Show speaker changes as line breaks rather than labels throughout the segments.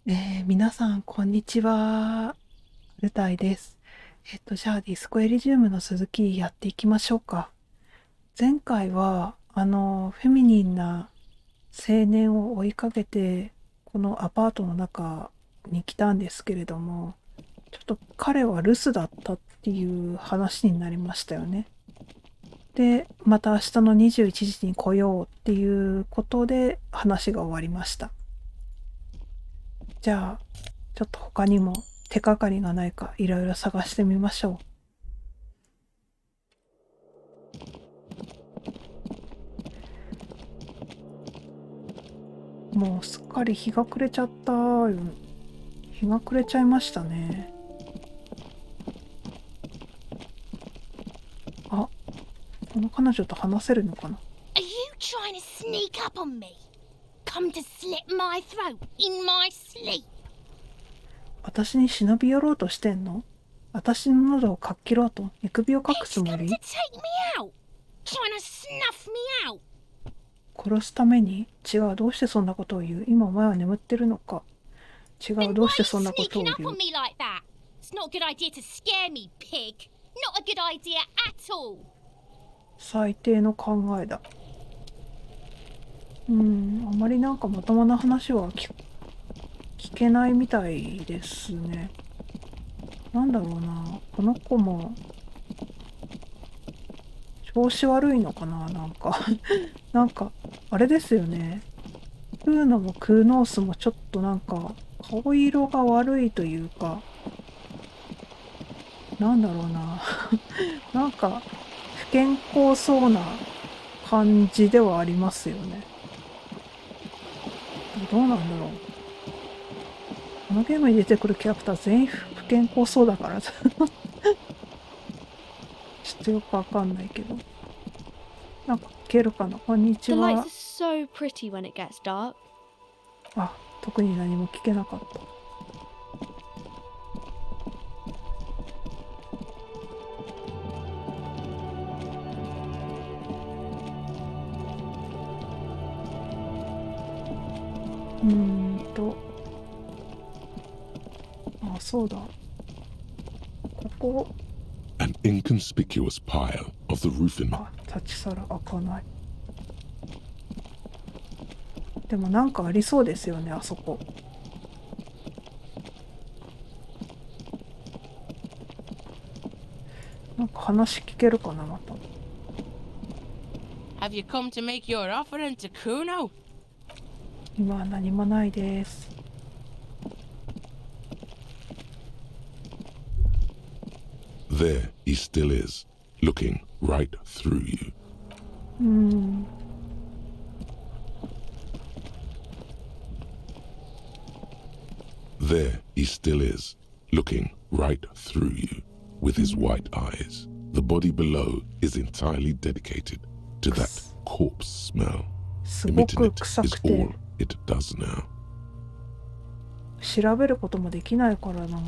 皆さん、こんにちは。アルタイです。じゃあ、ディスコエリジウムの続きやっていきましょうか。前回は、フェミニンな青年を追いかけて、このアパートの中に来たんですけれども、ちょっと彼は留守だったっていう話になりましたよね。で、また明日の21時に来ようっていうことで話が終わりました。じゃあ、ちょっと他にも手がかりがないかいろいろ探してみましょう。もうすっかり日が暮れちゃったよ。日が暮れちゃいましたね。あ、この彼女と話せるのかな。
Are you trying to sneak up on me? Come to slit my throat in my sleep?
私に忍び寄ろうとしてんの？私の喉をかっ切ろうと寝首をかく
It's
つも
come
り？
to take me out. Trying to snuff me out.
殺すために？違う、どうしてそんなことを言う？今お前は眠ってるのか？違う、
Then
どう
why
してそ
are
ん
you
なことを
sneaking
言
up
う？
on me like that? It's not a good idea to scare me, pig. Not a good idea at all.
最低の考えだ。あまりなんかまともな話は聞けないみたいですね。なんだろうな、この子も調子悪いのかな、なんかなんかあれですよね。食うのもクーノースもちょっとなんか顔色が悪いというか、なんだろうななんか不健康そうな感じではありますよね。どうなんだろう。このゲームに出てくるキャラクター全員不健康そうだからちょっとよくわかんないけど。なんか聞けるかな。こんにち
The lights
は。
are so pretty when it gets dark.
あ、特に何も聞けなかった。あ、そうだ。ここ、
An inconspicuous pile of the roofing.
あ、立ち去ら開かない。でもなんかありそうですよね、あそこ。なんか話聞けるかな、また。
Have you come to make your offering to Kuno?
今は何もないです。
There he still is, looking right through you. 'There he still is, looking right through you with his white eyes. The body below is entirely dedicated to that corpse smell.
すご
Emitting
く
it
臭
is
くて
all it does now.
調べることもできないからな。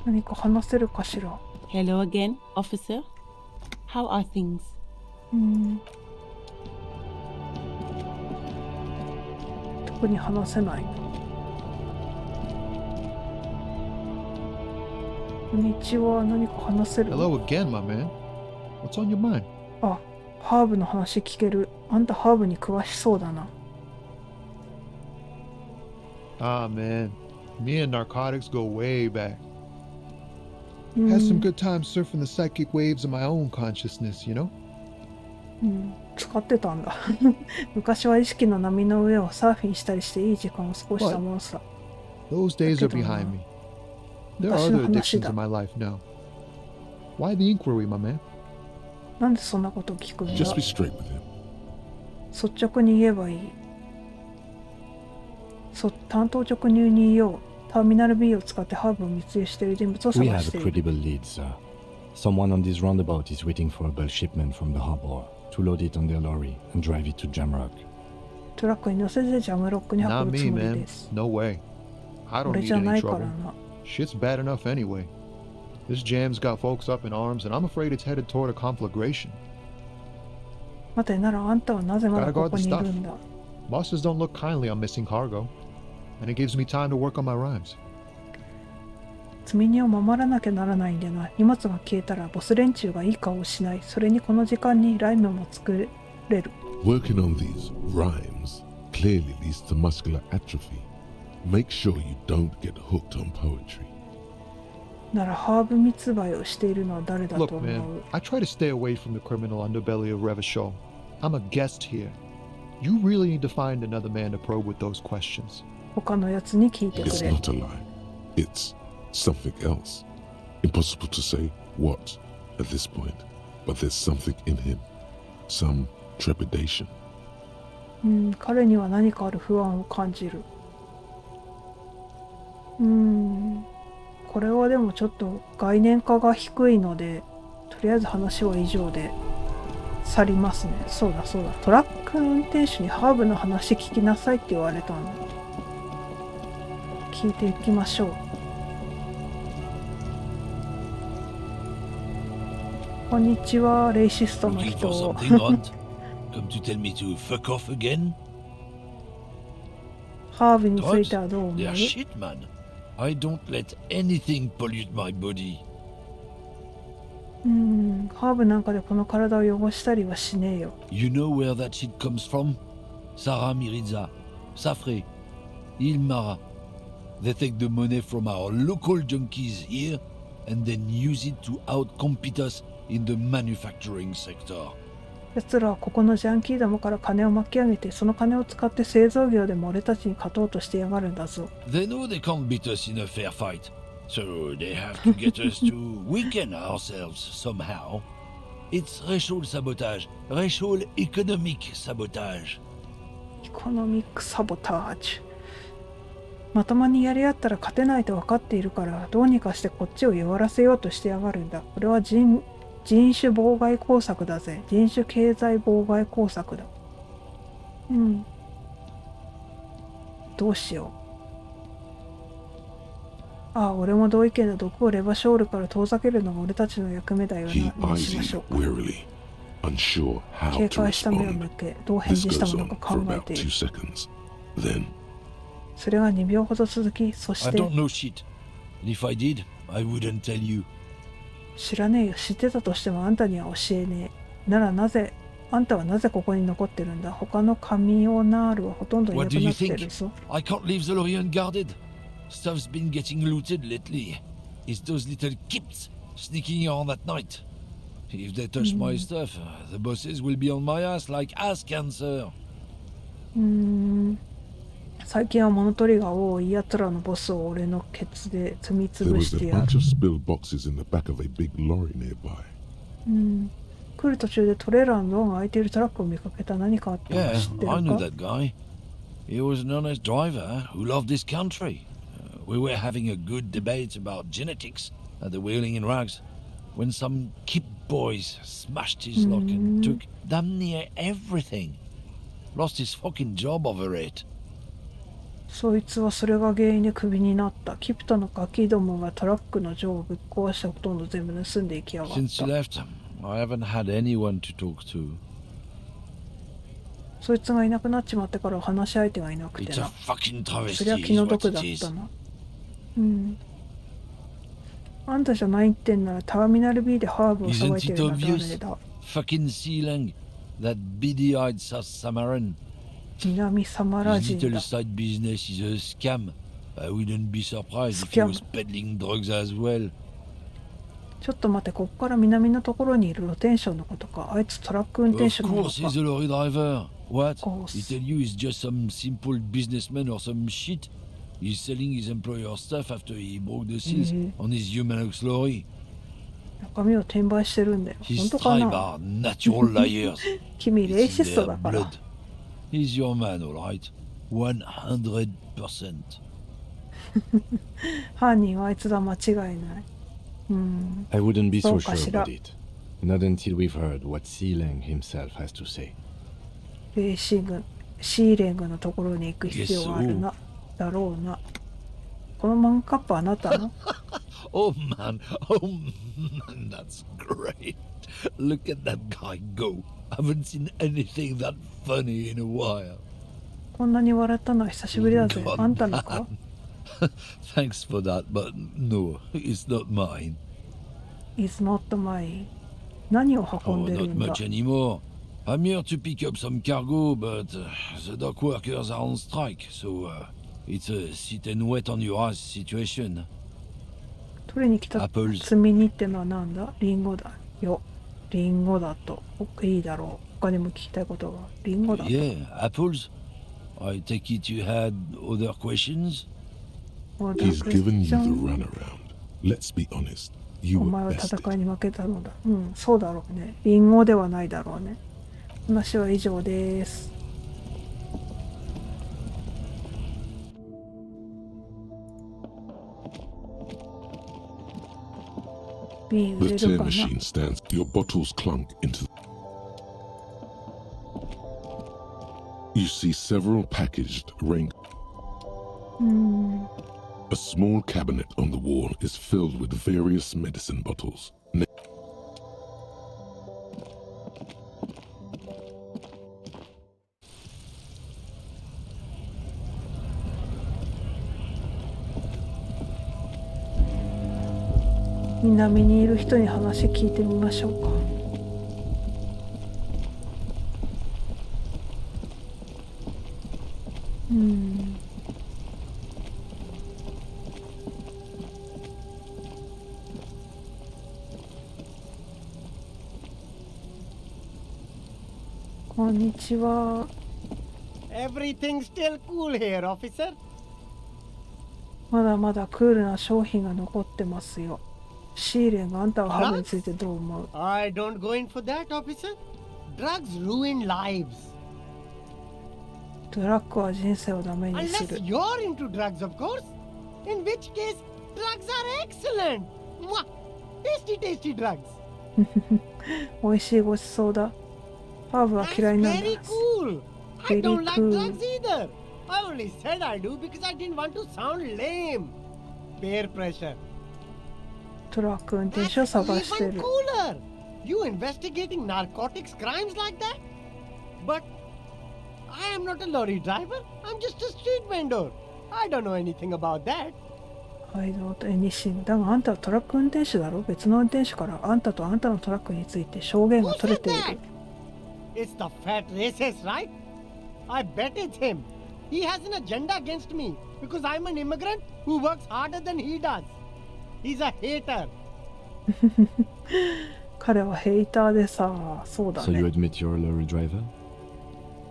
何か話せるかしら。
Hello again, officer. How are things?
特に話せないな。こんにちは、何か話せる？
Hello again, my man. What's on your mind?
あ、ハーブの話聞ける。あんたハーブに詳しそうだな。
Ah, man. Me and narcotics go way back. Had some good times surfing the psychic waves of my own consciousness, you know?
使ってたんだ。昔は意識の波の上をサーフィンしたりしていい時間を過ごしたものさ。
Those days are
Okay,
behind
Donna.
me. There are
That's not
other addictions
Hanashida.
in my life now. Why the inquiry, my man?
なんでそんなことを聞くんだ？
Just be straight with him.
率直に言えばいい。担当直入に言おう。ターミナル B を使ってハーブを密輸している人物を
We
探
have
し
a
ている。
credible lead, sir. Someone on this roundabout is waiting for a bulk shipment from the harbor to load it on their lorry and drive it to Jamrock.
トラックに乗せてジャムロックに
Not
運ぶつ
me,
もり
man.
です。
No way. I don't
俺
need
じゃな
any
いから
trouble.
な。
Shit's bad enough anyway. This jam's got folks up in arms, and I'm afraid it's headed toward a conflagration.
待て、ならあんたはなぜまだここにいるんだ。
Bosses don't look kindly on missing cargo, and it gives me time to work on my rhymes.
積み荷を守らなきゃならないんでな。荷物が消えたらボス連中がいい顔をしない。それにこの時間にライムも作れる。
Working on these rhymes clearly leads to muscular atrophy. Make sure you don't get hooked on poetry.
ならハーブ密売をしているのは誰だと
Look,
思
man,
う？
I try to stay away from the criminal underbelly of Revachol. I'm a guest here. You really need to find another man to probe with those questions.
他のやつに聞いてく
It's
れ。
not a lie. It's something else. Impossible to say what at this point, but there's something in him. Some trepidation.
彼には何かある不安を感じる。これはでもちょっと概念化が低いので、とりあえず話は以上で去りますね。そうだそうだ。トラック運転手にハーブの話聞きなさいって言われたんだ。聞いていきましょう。こんにちは、レイシストの
Looking for
人。
something, Hunt? Come to tell me to fuck off again?
ハーブについてはどう思う？
They're shit, man. I don't let anything pollute my body.
ハーブなんかでこの体を汚したりはしねえよ。
You know where that shit comes from? Sarah Miriza, Safre, Ilmara. They take the money from our local junkies here and then use it to outcompete us in the manufacturing sector.
奴らはここのジャンキーどもから金を巻き上げて、その金を使って製造業でも俺たちに勝とうとしてやがるんだぞ。
They know they can't beat us in a fair fight, so they have to get us to weaken ourselves somehow. It's racial sabotage, racial economic sabotage.
エコノミックサボタージュ。まともにやり合ったら勝てないと分かっているから、どうにかしてこっちを弱らせようとしてやがるんだ。これは人種妨害工作だぜ。人種経済妨害工作だ。どうしよう。ああ、俺も同意見だ。毒をレバショールから遠ざけるのが俺たちの役目だよ
He
な。に
eyes
しま
you
しょうか。
wearily, unsure how
警
to
戒した目を
respond.
向け、どう返
This
事した
goes
も
on
のか
for
考え
about
てい
2
る。
seconds. Then,
それが2秒ほど続き、そし
I
て
don't know shit. And if I did, I wouldn't tell you.
知らねえよ。知ってたとしてもあんたには教えねえ。ならなぜ、あんたはなぜここに残ってるんだ。他のカミオナールはほとんどいな
What
く
do
な
you
ってる
think?
ぞ。
I can't leave the lorry unguarded. Stuff's been getting looted lately. It's those little kips sneaking around at night. If they touch my stuff, the bosses will be on my ass like ass cancer.
最近は物取りが多い奴らのボスを俺のケツで積み
there
潰
was
し
a
てや
bunch
る。
of spilled boxes in the back of a big lorry nearby.
来る途中でトレーラーのドアが開いているトラックを見かけた。何かあったの
Yeah,
か知ってる
I knew
か？
that guy. He was an honest driver who loved this country. We were having a good debate about genetics at the Wheeling in Rags when some kip boys smashed his lock and took damn near everything. Lost his fucking job over it.
そいつはそれが原因でクビになった。キプトのガキどもがトラックの上をぶっ壊してほとんど全部盗んでいきやがっ
Since he
た。
left, I haven't had anyone to talk to.
そいつがいなくなっちまってから話し相手がいなくて
It's a
な。
fucking
そりゃ
travesty
気の
is what
毒だ
it
っ
is.
たな。あんたじゃないってんならターミナル B でハーブをさばい
Isn't
て
it
るのは誰
obvious?
だ？
Fucking Sealang, that beady-eyed South Samaran.
南サマラ
His
人だ
little。side business is a scam. I wouldn't be surprised if he
Scam.
was peddling drugs as well.
ちょっと待って、こっから南のところにいるロテンションのことか。あいつトラック運
Of
転手なのか。
course, he's a lorry driver. What?
course.
He tell you he's just some simple businessman or some shit. He's selling his employer stuff after he broke the seals on his Humanox lorry.
中身を転売してるんだよ。本
His
当か
tribe
な？
are natural liars.
君、レイ
It's
シ
in
スト
their
だから。
blood. He's your man, all right. 100%.
犯人はあいつだ、間違いない。
I wouldn't be so
そうか
sure
しら。
about it. Not until we've heard what Sealang himself has to say.
シーレングのところに行く必要があるな。だろうな。このマグカップあなたの？
Oh man, that's great. Look at that guy go. Haven't seen anything that funny in a while.
こんなに笑ったのは久しぶりだぜ。あんたのか？
Thanks for that, but no, it's not mine.
Is not mine. 何を運ん
Oh,
でる
not
んだ？
much anymore. I'm here to pick up some cargo, but the dock workers are on strike, so it's a sit and wait on your ass situation.
取りに来た
Apples.
積みにってのはなんだ？リンゴだよ。リンゴだといいだろう。他にも聞きたいことが。リンゴだと。
Yeah, apples. I take it you had other questions?
He's given you the runaround. Let's be honest. You
お
were
前は
bested.
戦いに負けたのだ。うん、そうだろうね。リンゴではないだろうね。話は以上です。瓶売
The
れ
tear
るかな？
machine stands. Your bottles clunk into. You see several packaged rain. A small cabinet on the wall is filled with various medicine bottles.
南にいる人に話聞いてみましょうか。こんにちは。
Everything's still cool here, officer.
まだまだクールな商品が残ってますよ。シーレンがあんたはハーブについてどう思う？
I don't go in for that, officer. Drugs ruin lives.
ドラッグは人生をダメにす
Unless
る。
you're into drugs, of course. In which case, drugs are excellent. Mwah! Tasty, tasty drugs.
美味しいごちそうだ。ハーブは
That's
嫌いなんだ。
very cool. I
Very
don't like
cool.
drugs either. I only said I do because I didn't want to sound lame. Peer pressure.
トラック運転手を
That's
探して
even
る。
cooler. You investigating narcotics crimes like that? But I am not a lorry driver. I'm just a street vendor. I don't know anything about that.
はいどうとエニシン。だがあんたはトラック運転手だろ。別の運転手からあんたとあんたのトラックについて証言が
Who
取れ
said
てい
that?
る。
It's the fat racist, right? I bet it's him. He has an agenda against me because I'm an immigrant who works harder than he does. He's a hater.
彼はヘイターでさ、そうだ
So you
ね。
admit you're a lorry driver?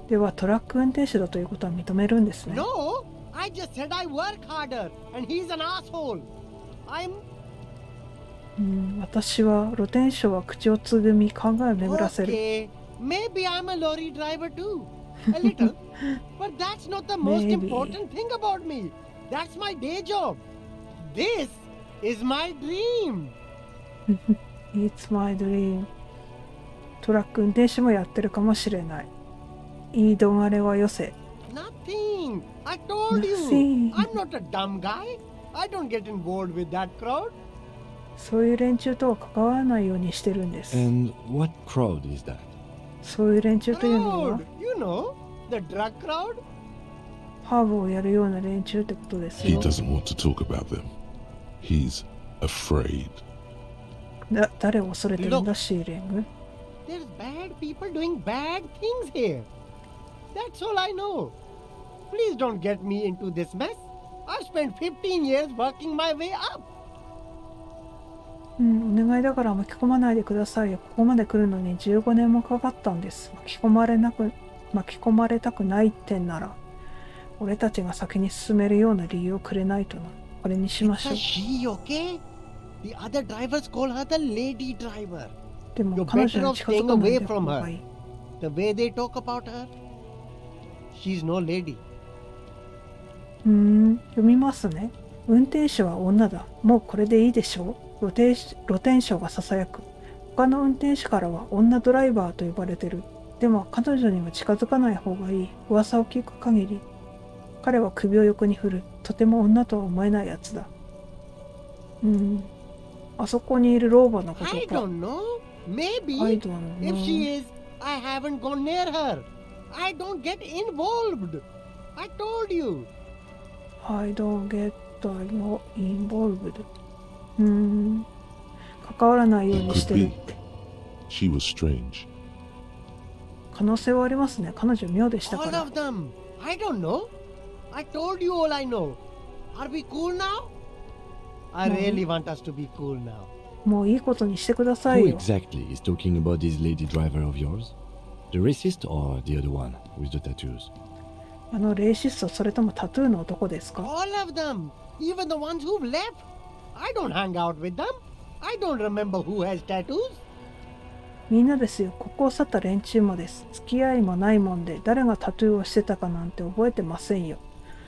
ではトラック運転手だということは認めるんですね。
No, I just said I work harder and he's an asshole. I'm
私は露天商は口をつぐみ考えを巡らせる。
okay. Maybe I'm a lorry driver too. A little. But that's not the most
Maybe.
important thing about me. That's my day job. This is my dream.
It's my dream. トラック運転手もやってるかもしれない。いいどがれはよせ。
Nothing. I told
Nothing.
you. I'm not a dumb guy. I don't get involved with that crowd.
そういう連中とは関わらないようにしてるんです。
And what crowd is that?
そういう連中というのは
Crowd. You know, the drug crowd.
ハーブをやるような連中ってことです
He
よ。
doesn't want to talk about them. He's afraid.
誰を恐れてるんだ、シーレング。
There's bad people doing bad things here. That's all I know. Please don't get me into this mess. I've spent 15 years working my way up.
お願いだから巻き込まないでくださいよ。ここまで来るのに15年もかかったんです。巻き込まれたくないってんなら、俺たちが先に進めるような理由をくれないとな。これにしま
It's
しょ
a
う。
she, okay? The other drivers call her the lady driver.
でも
You're
彼女
better
に
off
近づ
staying
かない
away
で
from
方が
her.
いい。
The way they talk about her, she's no lady.
読みますね。運転手は女だ。もうこれでいいでしょう。露天商が囁く。他の運転手からは女ドライバーと呼ばれてる。でも彼女には近づかない方がいい。噂を聞く限り。彼は首を横に振る。とても女とは思えないやつだ。あそこにいる老婆のことか。
I don't know. Maybe.
I don't know.
If she is, I haven't gone near her. I don't get involved. I told you.
I don't get involved. 関わらないようにしてるって。
She was strange.
可能性はありますね。彼女妙でしたか
All
ら。
of them. I don't know. I told you all I know. Are we cool now? I really want us to be cool now.
もういいことにしてください
Who
よ。
exactly is talking about this lady driver of yours? The racist or the other one with the tattoos?
あのレイシスト、それともタトゥーの男ですか？
All of them. Even the ones who've left. I don't hang out with them. I don't remember who has tattoos.
みんなですよ。ここを去った連中もです。付き合いもないもんで、誰がタトゥーをしてたかなんて覚えてませんよ。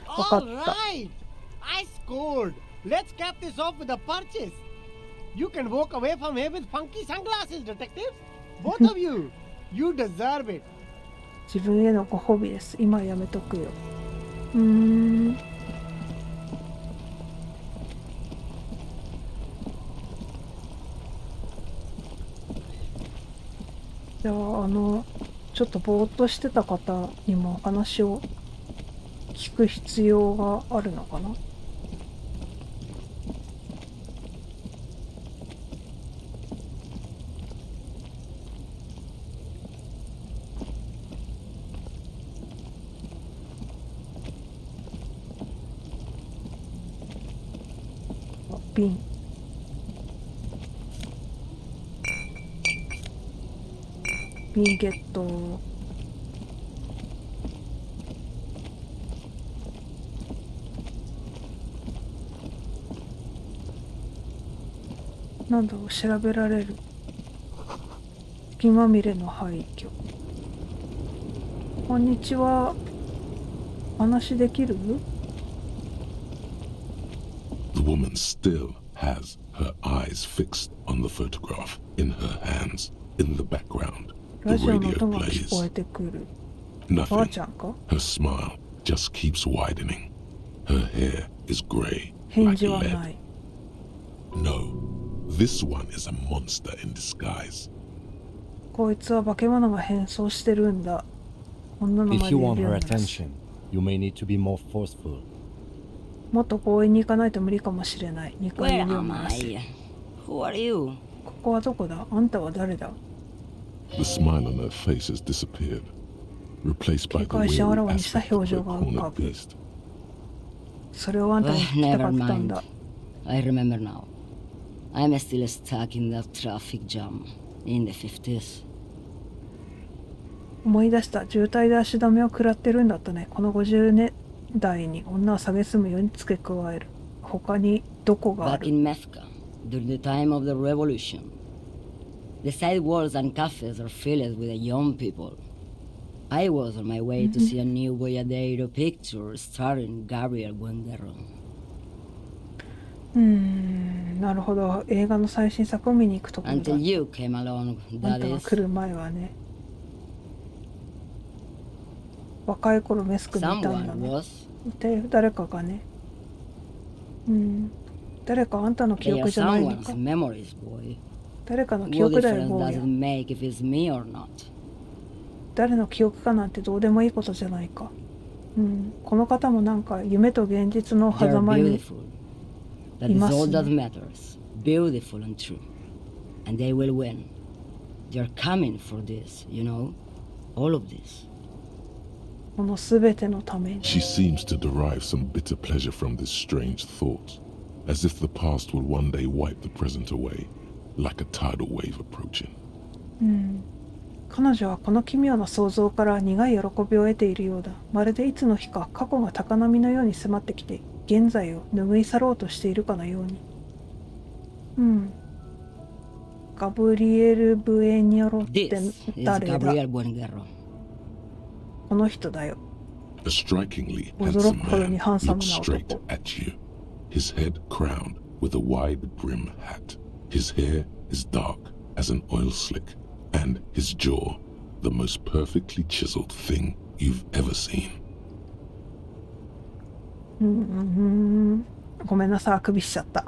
わかっ
All
た。
right. I scored. Let's cap this off with a purchase. You can walk away from here with funky sunglasses, detectives. Both of you. You deserve it.
自分へのご褒美です。今やめとくよ。じゃあ、ちょっとぼーっとしてた方にも話を聞く必要があるのかな。瓶。瓶ゲット。なんだろう、調べられる。隙まみれの廃墟。こんにちは。話できる？
The woman still has her eyes fixed on the photograph in her hands. In the background,
ラ
the
ジオの
radio
音が聞こえ
plays.
てくる。ばあ
Nothing.
ちゃんか？
Her smile just keeps widening. Her hair is grey
返
like
事はな
lead.
い。
No, this one is a monster in disguise.
こいつは化け物が変装してるんだ。女の
If
前
you
で
want
いるよ
her
うなやつ。
attention, you may need to be more forceful.
もっと強引に行かないと無理かもしれない。2回
Where
指を
am
回す。
I? Who are you?
ここはどこだ？あんたは誰だ？
The smile on her face has disappeared, replaced by the
警戒しあらわ
weary
にした
aspect
表
of
情
a
が浮か
cornered
ぶ。
beast.
それをあんたに聞きたか
Never
ったん
mind.
だ。
I remember now. I'm still stuck in that traffic jam in the 50s.
思い出した。渋滞で足止めを食らってるんだったね。この50年代に女は蔑むように付け加える。他にどこがあ
Back
る？
in Mecca, during the time of the revolution, the sidewalks and cafes are filled with young people. I was on my way to see a new Boyadero picture starring Gabriel Guendero.
なるほど。映画の最新作を見に行くところだ。
Until you came along,
あん
that
たが
is.
来る前はね。若い頃メスク見たんだ
Someone
ね。
was.
いたよ、誰かがね。誰かあんたの記
They are
憶じゃないの
someone's
か。
memories, boy.
誰かの記
What
憶だよ、
difference
坊
does
や
it。make if it's me or not?
誰の記憶かなんてどうでもいいことじゃないか。この方もなんか夢と現実の
They're
狭間に
beautiful. That is all that
いますね。
matters. Beautiful and true. And they will win. They're coming for this, you know? All of this.
このすべてのために。
She seems to derive some bitter pleasure from this strange thought, as if the past will one day wipe the present away, like a tidal wave approaching.
彼女はこの奇妙な想像から苦い喜びを得ているようだ。まるでいつの日か過去が高波のように迫ってきて、現在を拭い去ろうとしているかのように。ガブリエル・ブエニョロって
This is
誰だ？
Gabriel Buenguerro.
この人だよ。
A strikingly
驚
handsome
くほどに
man
ハンサム
looks
な
straight
男。
at you, his head crowned with a wide brim hat. His hair is dark as an oil slick, and his jaw the most perfectly chiseled thing you've ever seen.
ごめんなさい、あくびしちゃった。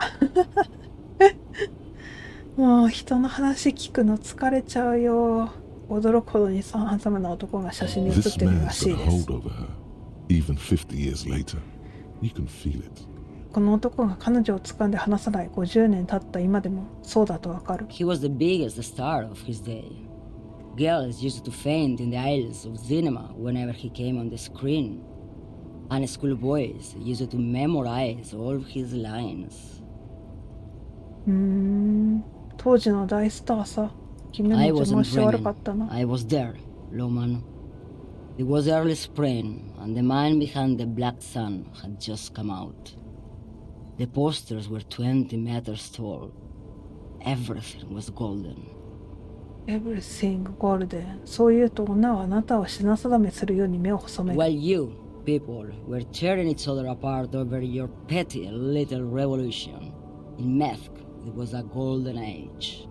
もう人の話聞くの疲れちゃうよ。驚くほどにハンサムな男が写真に写っ
This
てるら
man's
しい
got
で
a
す。
hold over her, even 50 years later. You can feel it.
この男が彼女を掴んで離さない50年経った今でもそうだとわかる。
He was the biggest star of his day. Girls used to faint in the aisles of cinema whenever he came on the screen. And schoolboys used to memorize all of his lines.
当時の大スターさ。君の
I
邪魔
wasn't
して悪かったな。
dreaming. I was there, Loman. It was early spring, and the man behind the black sun had just come out. The posters were 20 meters tall. Everything was golden.
Everything golden。そう言うと女はあなたを品定めするように目を細める。
While you, people, were tearing each other apart over your petty little revolution, in Methk, it was a golden age.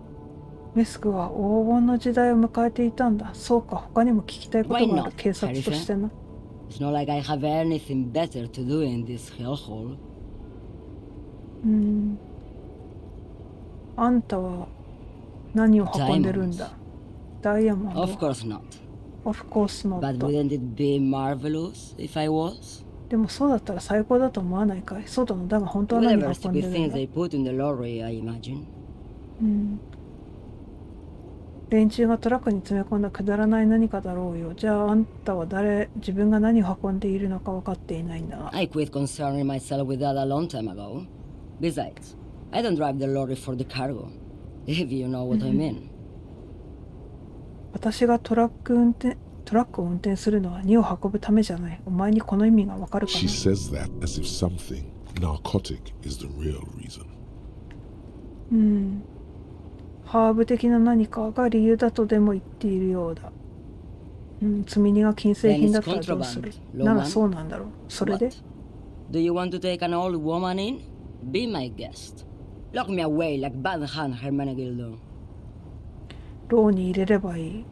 メスクは黄金の時代を迎えていたんだ。そうか、他にも聞きたいことがある。警察としてな。
It's not like I have anything better to do in this hellhole.
あんたは何を運んでるんだ？ダイヤモンド。
Of course not.
Of course not.
But wouldn't it be marvelous if I was?
でもそうだったら最高だと思わないかい？そうだの、だが本当は何を
Whatever
運んで
stupid
るん
things
だ？
they put in the lorry, I imagine.
連中がトラックに詰め込んだくだらない何かだろうよ。じゃああんたは自分が何を運んでいるのか分かっていないんだ。
I quit concerning myself with that a long time ago. Besides, I don't drive the lorry for the cargo, if you know what I mean.
私がトラックを運転するのは荷を運ぶためじゃない。お前にこの意味が分かるか
She
な？
says that as if something narcotic is the real reason.
ハーブ的な何かが理由だとでも言っているようだ。積み荷が金製品だったらどうする？ならそうなんだろう。それで
What? Do you want to take an old woman in? Be my guest. Lock me away like Bad Hand Hermenegildo.
牢に入れればいい。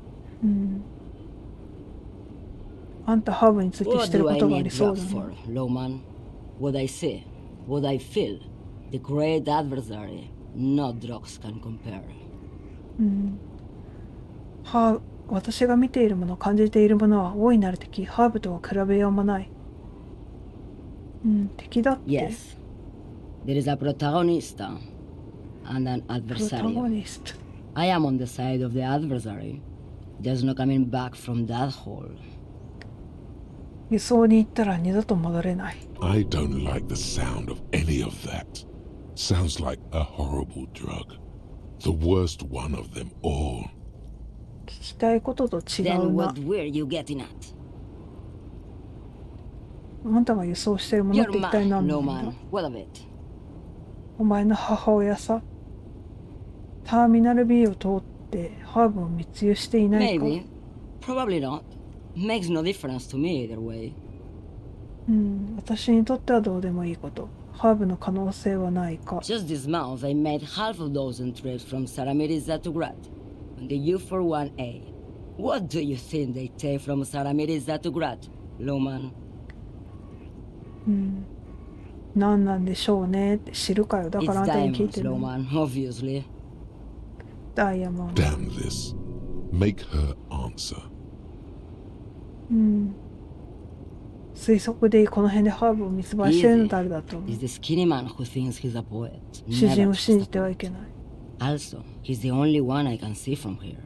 あんたハーブについて知
What
ってる
do
こ
I
とがあり
need
そう
drugs
だね。
for, Lowman? What I see, what I feel, the great adversary, no drugs can compare.
私が見ているもの、感じているものは大いなる敵、ハーブとは比べようもない。敵だって。
Yes, there is a protagonista and an
プロタ
adversary.
ゴニスト。
I am on the side of the adversary. There's no coming back from that hole.
輸送に行ったら二度と戻れない。
I don't like the sound of any of that. Sounds like a horrible drug. The worst one of them all.
聞きたいことと違
Then
うな
what。were you getting at?
あんたが輸送しているものっ
Your
て一体
man,
何なんだ？
Lowman. What of it?
お前の母親さ。ターミナル B を通ってハーブを密輸していないか？
Maybe. Probably not. Makes no difference to me either way.
私にとってはどうでもいいこと。ハーブの可能性はないか？
Just this month, I made half a dozen trips from Saramiriza to Grad on the U41A. What do you think they take from Saramiriza to Grad, Lowman?
何なんでしょうねって知るかよ。だか
It's
らあんたに聞い
diamonds,
てるの。
Lowman, obviously.
ダイヤモンド。
Damn this. Make her answer.
推測でいい。この辺でハーブを密売してるの
Easy.
誰だと思う？
He's the skinny man who thinks he's a poet.
主
Never
人を
just
信
a
じてはい
poet.
けない。
Also, he's the only one I can see from here.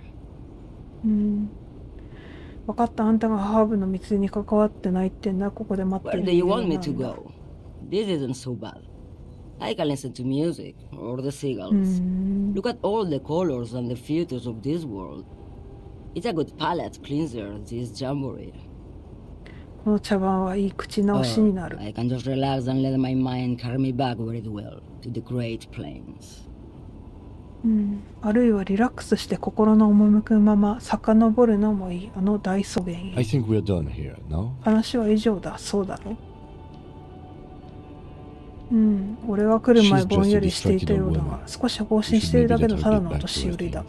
分かった。あんたがハーブの密輸に関わってないってんだ。ここで待って
Where
る
do you want me
理
to
由なんだ。
go? This isn't so bad. I can listen to music or the seagulls. Look at all the colors and the futures of this world. It's a good palate cleanser, this jamboree.
この茶番はいい口直しになる。
I can just relax and let my mind carry me back where it will, to the great plains.
あるいはリラックスして心の赴くまま遡るのもいい。あの大草原
I
へ。
think we're done here, no?
話は以上だ。そうだろ？うん、俺が来る前ぼんやりしていたようだが、少し放心しているだけのただのお年寄りだ。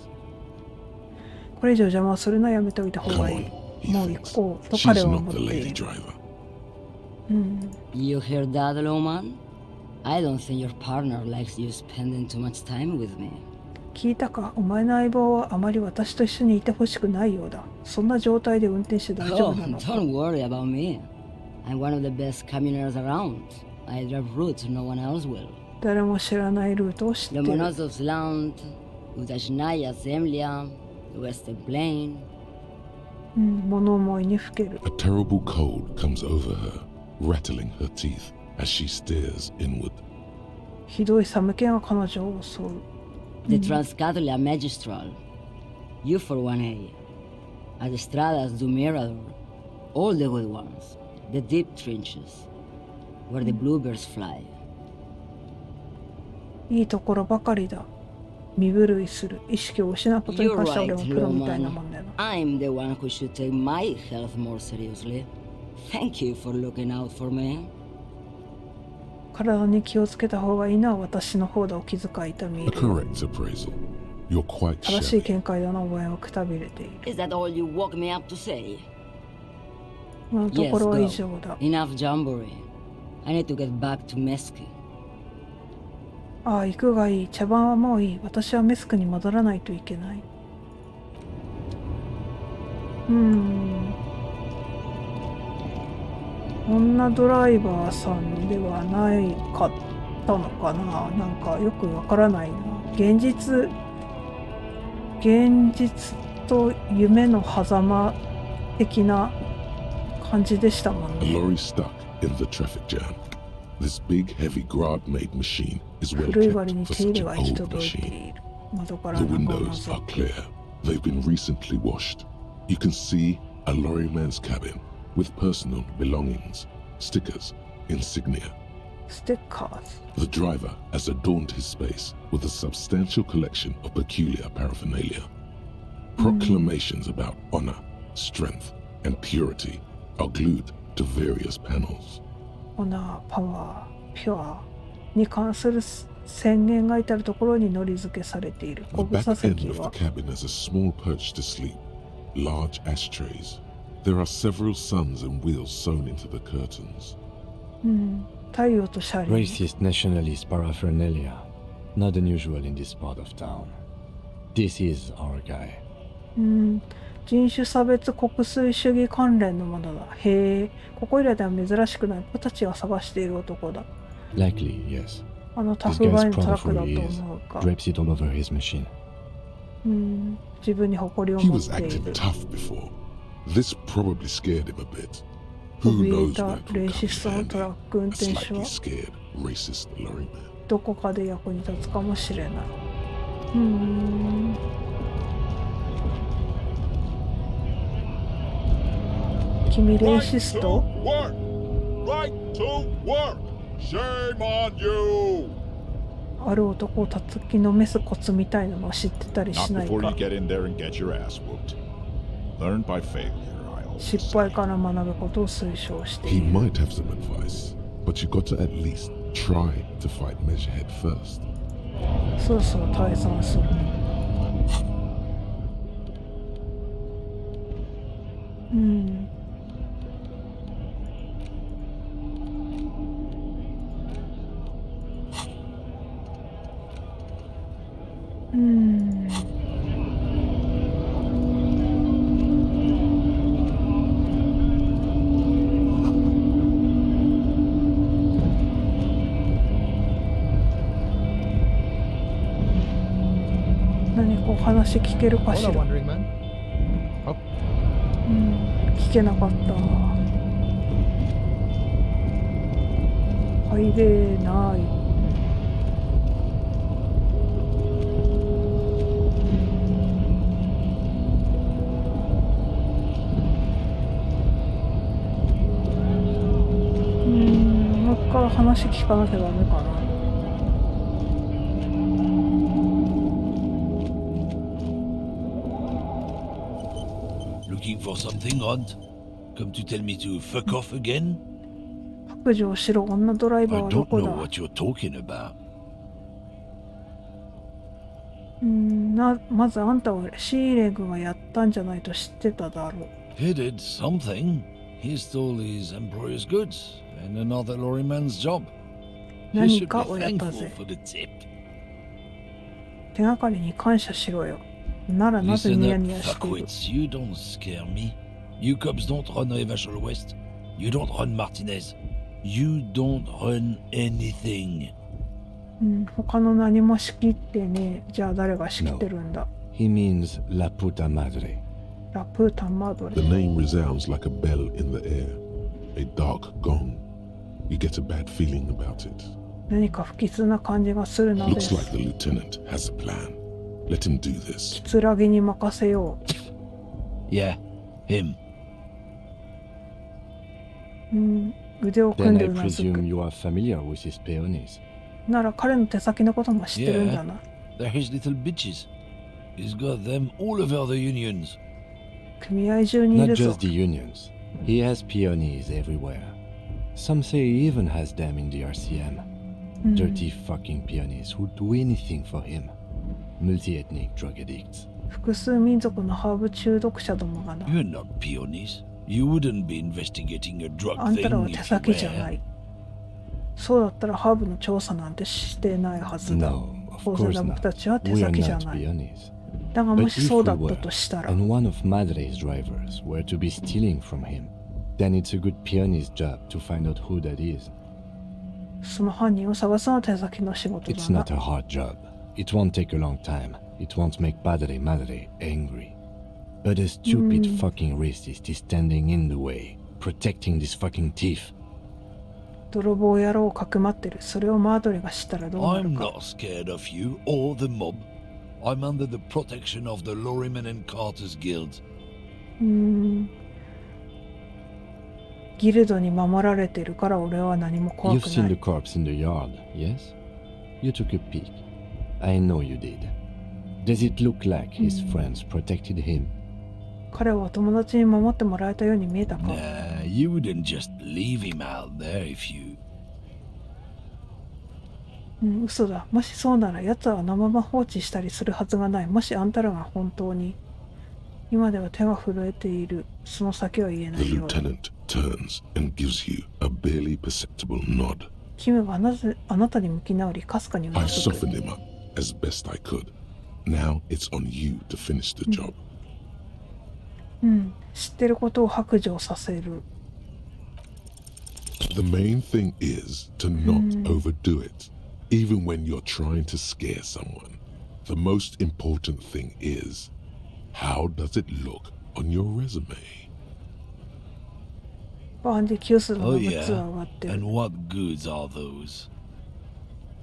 これ以上邪魔をするのはやめておいた方がいい。もう行こうと彼は思っている。
You hear that, Loman? I don't think your partner likes you spending too much time with me.
聞いたか、お前の相棒はあまり私と一緒にいてほしくないようだ。そんな状態で運転して大丈夫なのか。
Don't worry about me. I'm one of the best communers around. I drive routes no one else will.
誰も知らないルートを知っている。
Lomonosovland, Udajnaya Zemlya, Western Plain.
物思いにふける。
A terrible cold comes over her, rattling her teeth as she stares inward.
ひどい寒気が彼女を襲う。
The Transcatolia Magistral, you for 1A, Adestradas do Mirador, all the good ones, the deep trenches, where the bluebirds fly.
いいところばかりだ。身震いする。意識を失うことに関しては俺もプロみたいなもんだよな。
I'm the one who should take my health more seriously. Thank you for looking out for me.
体に気をつけた方がいいのは私の方だ。お気遣い痛み。
A correct appraisal. You're quite
正しい
shabby.
見解だな。お前はくたびれている。
Is that all you woke me up to say?
今のと
Yes,
ころは以
go.
上だ。
Enough jamboree. I need to get back to Meski.
ああ、行くがいい。茶番はもういい。私はメスクに戻らないといけない。女ドライバーさんではないかったのかな。なんかよくわからないな。現実と夢の狭間的な感じでしたもん
A
ね。
lorry stuck in the traffic jam. This big, heavy grad-made machine is well
古い割に
kept
手
for
入
such
れ
an
は行き
old
届いて
machine.
いる。窓から
The
中を
windows
覗
are
く。
clear. They've been recently washed. You can see a lorryman's cabin with personal belongings, stickers, insignia.
ステッカーズ。
The driver has adorned his space with a substantial collection of peculiar paraphernalia. Proclamations about honor, strength, and purity are glued to various panels.
オナー、パワー、ピュアに関する宣言が至るところにのり付けされている。
The
後部座
back
席
end of
は
the cabin has a small perch to sleep, large ashtrays. There are several suns and wheels sewn into the curtains.
太陽とシャリー。
Racist nationalist paraphernalia. Not unusual in this part of town. This is our guy.
人種差別国粋主義関連のものだ。へえ、ここいらでは珍しくない。僕たちが探している男だ。
Likely, yes.
あのタ
This
フガ
guy's
イのト
proud
ラッ
of
クだ
who
と
he is.
思うか。
Drapes it all over his machine.
自分に誇りを
He
持っ
was
てい
acting
る。
tough before. This probably scared him a bit. Who
怯え
knows
た
where it
レ
will
ーシ
come
スト
in
のトラッ
handy.
ク運
A
転手
slightly
は
scared racist lorryman.
どこかで役に立つかもしれない。君レーシスト？
Right to work! Shame on you!
ある男を叩きのめすコツみたいなのを知ってたり
Not
しない
before
か
you。get in there and get your ass whooped. Learn by failure, I always
失
say.
敗から学ぶことを推奨してい
He
る。
might have some advice, but you got to at least try to fight Measurehead first.
そろそろ退散する。何かお話聞けるかし
Hola,
ら。
Wandering Man. Oh,
聞けなかった。入れない。もう一回話聞かなきゃダメかな。
Looking for something odd? Come to tell me to fuck off again?
白状しろ、女ドライバー
I
はど
don't
こ
know
だ。
what you're talking about.
まずあんたはシーレグがやったんじゃないと知ってただろう。
He did something. He stole his employer's goods and another lorryman's job. He
何
should
か
be
をやった
thankful
ぜ。
for the tip.
手がかりに感謝しろよ。ならなぜ
Listen
ニヤ
up,
ニヤしている。
fuckwits. You don't scare me. You cops don't run Rivachel West. You don't run Martinez. You don't run anything.
他の何も仕切ってねえ。じゃあ誰が仕切ってるんだ。
He means La puta madre.
ラプータンマドレ
The。name resounds like a bell in the air, a dark gong. You get a bad feeling about it.
何か不吉な感じがするので
Looks
す。
like the lieutenant has a plan. Let him do this.
キツラギに任せよ
Yeah, him.
う。腕を組ん
Then
で
I
うなず
presume
く。
you are familiar with his peonies.
なら彼の手先のことも知ってるんだな。
They're his little bitches. He's got them all over the unions.
組合中にい
Not
るぞ
just。the unions. He has peonies everywhere. Some say he even has them in the RCM. Dirty fucking peonies who'd do anything for him. Multi-ethnic drug addicts.
複数民族のハーブ中毒者どもがな。
You're not peonies. You wouldn't be investigating a drug
あんたら
thing
は手
if you
先じゃな
were.
い。そうだったらハーブの調査なんてしてないはずだ。
No, of
当然
course
だ僕
not.
たちは手
We are
先じゃ
not
ない。
peonies.
だがも
But
し
if
そう
we
だった
were,
としたら、
and one of Madre's drivers were to be stealing from him, then it's a good peon's job to find out who that is.
その犯人を探すのは手先の仕事
It's
だな
not。a hard job. It won't take a long time. It won't make Padre Madre angry. But a stupid fucking racist is standing in the way, protecting this fucking thief.
泥棒野郎をかくまってる。それをマードレが知ったらどうな
I'm
るか。
not scared of you or the mob. I'm under the protection of the Lorrymen and Carters Guilds.
ギルドに守られてるから俺は何も怖
You've
く
seen
な
the
い。
corpse in the yard, yes? You took a peek. I know you did. Does it look like his friends protected him?
彼は友達に守ってもらえたように見えたか。
Nah, you wouldn't just leave him out there if you...
嘘だ。もしそうなら奴はあのまま放置したりするはずがない。もしあんたらが本当に。今では手が震えている。その先は言えな
The
いようだ。
lieutenant turns and gives you a barely perceptible nod.
キムがあなたに向き直り、かすかにうな
I
ずく。
softened him up as best I could. Now it's on you to finish the job.
知ってることを白状させる。
The main thing is to not overdo it, even when you're trying to scare someone. The most important thing is, how does it look on your resume?
バンディキュースの
Oh
ブツ
yeah?
は上がってる。
And what goods are those?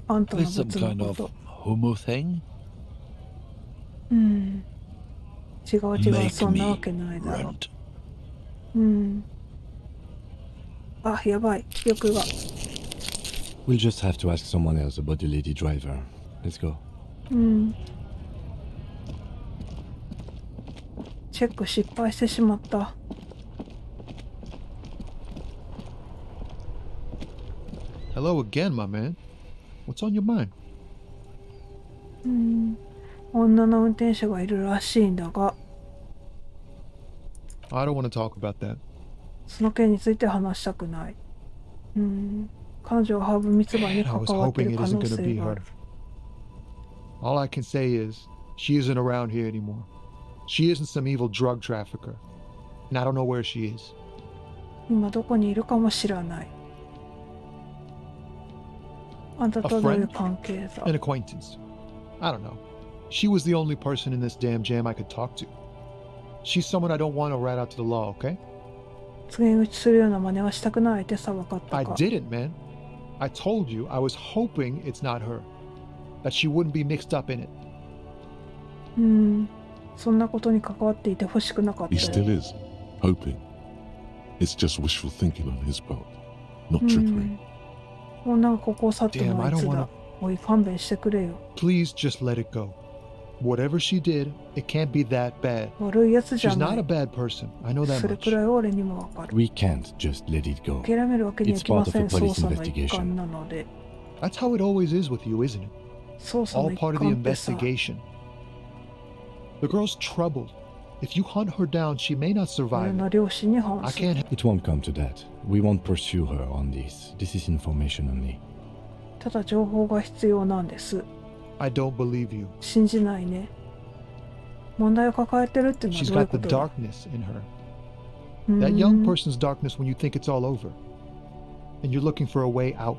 あんたの
There's
ブ
some
ツの
kind
こ
of
と。
homo thing?
違う違う、
Make
そんなわ
me
けないだろ
runt.
あ、やばい。記憶が。
We'll just have to ask someone else about the lady driver. Let's go.
チェック失敗してしまった。
Hello again, my man. What's on your mind?
女の運転手がいるらしいんだが、
I don't want to talk about that.
その件について話したくない。彼女はハーブ密売に
I
関
was
わって
hoping
いる
it
可
isn't
能
going to
性
be
があ
her.
る。
All I can say is, she isn't around here anymore. She isn't some evil drug trafficker. And I don't know where she is.
今どこにいるかも知らない。あんたとどういう関係だ
An acquaintance. I don't know. She was the only person in this damn jam I could talk to. She's someone I don't want to rat out to the law, okay?
告げ口するような真似はしたくないってさ、分かった
I
か。
didn't, man. I told you I was hoping it's not her. That she wouldn't be mixed up in it.
そんなことに関わっていてほしくなかった
He
よ。
still is, hoping. It's just wishful thinking on his part, not trickery.
女がここを去っても
Damn,
あ
I
い
don't
つ
wanna-
だ。おい、勘弁してくれよ。
Please just let it go. Whatever she did, it can't be that bad.
悪いやつじゃ
She's
な
not a
い。
bad person. I know that
それ
much.
くらい俺にもわかる。
We can't just let it go.
諦めるわけにはい
It's
きま
part of
せ
a
ん。捜
police
査の一環
investigation.
なので。
That's how it always is with you, isn't it?
捜査の
All
一
part of the
環ってさ。
investigation. The girl's troubled. If you hunt her down, she may not
俺
survive.
の両親に
I
反する。
can't.
It won't come to that. We won't pursue her on this. This is information only.
ただ情報が必要なんです。
I don't believe you.
信じないね。問題を抱えてるっていうのは
She's
どういう
got
こ
the
とだ？
darkness in her.
う
That
ー
young
ん
person's darkness when you think it's all over. And you're looking for a way out.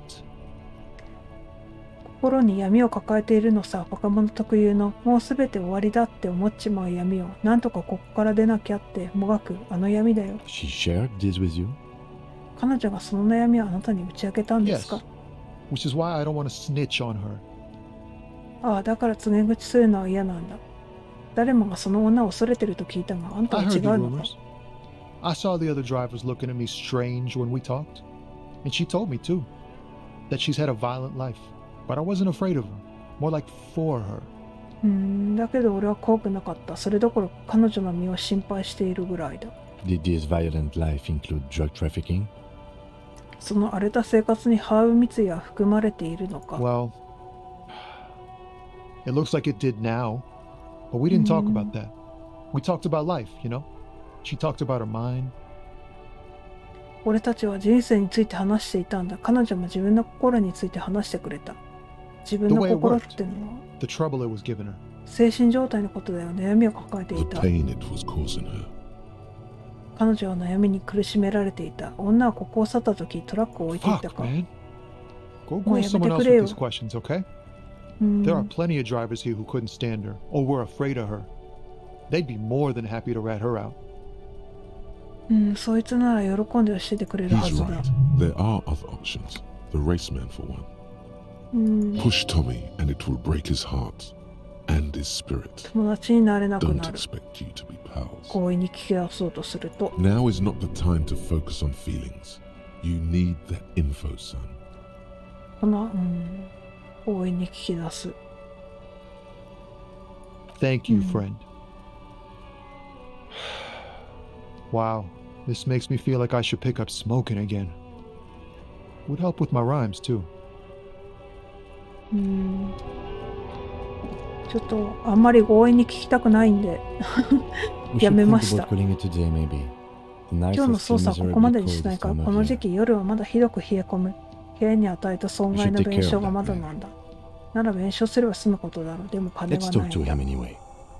心に闇を抱えているのさ。若者特有のもうすべて終わりだって思っちまう闇をなんとかここから出なきゃってもがくあの闇だよ。
She shared this with you?
彼女がその悩みをあなたに打ち明けたんです
Yes.
か？
Which is why I don't want to snitch on her.
ああ、だから告げ口するのは嫌なんだ。誰もがその女を恐れてると聞いたが、あんた
I
は違
heard the
うのか？
rumors. I saw the other drivers looking at me strange when we talked. And she told me too. That she's had a violent life. But I wasn't afraid of her. More like for her.
だけど俺は怖くなかった。それどころか彼女の身を心配しているぐらいだ。
Did this violent life include drug trafficking?
その荒れた生活にハーブ密輸は含まれているのか？
Well, it looks like it did now. But we didn't talk about that. We talked about life, you know? She talked about her mind.
俺たちは人生について話していたんだ。彼女も自分の心について話してくれた。自分
The
の
way it
心っ
worked.
てのは
The trouble it was giving her.
精神状態のことだよ。悩みを抱えて
The
いた。
pain it was causing her.
彼女は悩みに苦しめられていた。女はここを去った時トラックを置いていった
Fuck,
か。
man. Go
もう
grill
やめ
someone
て
else
くれ
with
よ。
these questions, okay?
う
There are
ん
plenty of drivers here who couldn't stand her or were afraid of her. They'd be more than happy to rat her out.
そいつなら喜んで教えてくれるは
He's
ずだ。
right. There are other options. The raceman, for one.
うん、
Push Tommy, and it will break his heart and his spirit.
友達になれなく
Don't
なる。
expect you to be pals.
強引に聞き出そうとすると、
Now is not the time to focus on feelings. You need that info, son.
強引に聞き出す。
Thank you, friend. Wow, this makes me feel like I should pick up smoking again. Would help with my rhymes, too.
ちょっとあんまり強引に聞きたくないんで
We
や
should
め
think
ました。
about calling it a day, maybe. The
今
nights
日
are
の
still
捜査はここまで
miserably
にし
cold
ない
this
か。
time
こ
of
の
year.
時期夜はまだひどく冷え込む。部屋に与えた損害の弁償がまだなんだ。なら弁償すれば済むことだろう。でも金
Let's
は
talk
ない
to
んだ。
him anyway.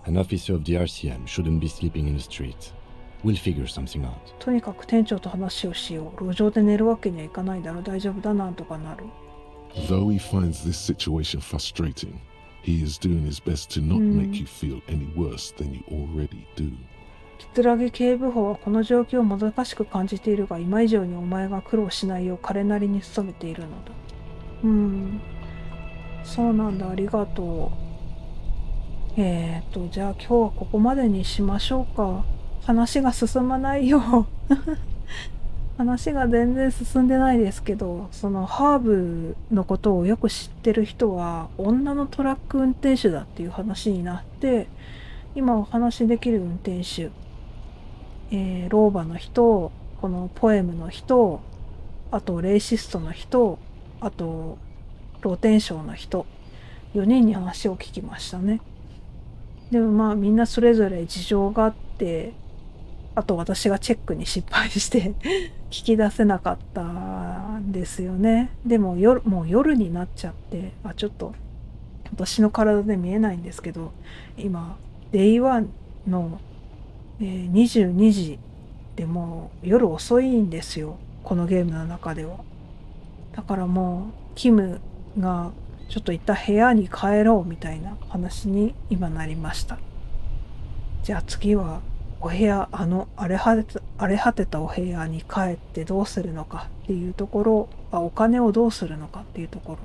An officer of the RCM shouldn't be sleeping in the streets. We'll figure something out.
とにかく店長と話をしよう。路上で寝るわけにはいかないだろう。大丈夫だ、なんとかなる。
Though he finds this situation frustrating, he is doing his best to not make you feel any worse than you already do.
桂木警部補はこの状況をもどかしく感じているが、今以上にお前が苦労しないよう彼なりに努めているのだ。そうなんだ、ありがとう。じゃあ今日はここまでにしましょうか。話が進まないよ。話が全然進んでないですけど、そのハーブのことをよく知ってる人は女のトラック運転手だっていう話になって、今お話しできる運転手、老婆の人、このポエムの人、あとレイシストの人、あと露天商の人、4人に話を聞きましたね。でもまあみんなそれぞれ事情があって、あと私がチェックに失敗して聞き出せなかったんですよね。でももう夜になっちゃって、ちょっと私の体で見えないんですけど、今デイ1の、22時でもう夜遅いんですよ、このゲームの中では。だからもうキムがちょっと一旦部屋に帰ろうみたいな話に今なりました。じゃあ次はお部屋、荒れ果てたお部屋に帰ってどうするのかっていうところ、お金をどうするのかっていうところ、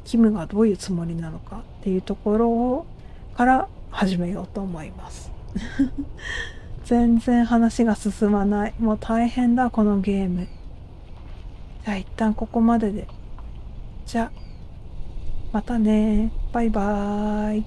キムがどういうつもりなのかっていうところから始めようと思います。全然話が進まない。もう大変だこのゲーム。じゃあ一旦ここまでで。じゃあまたね。バイバーイ。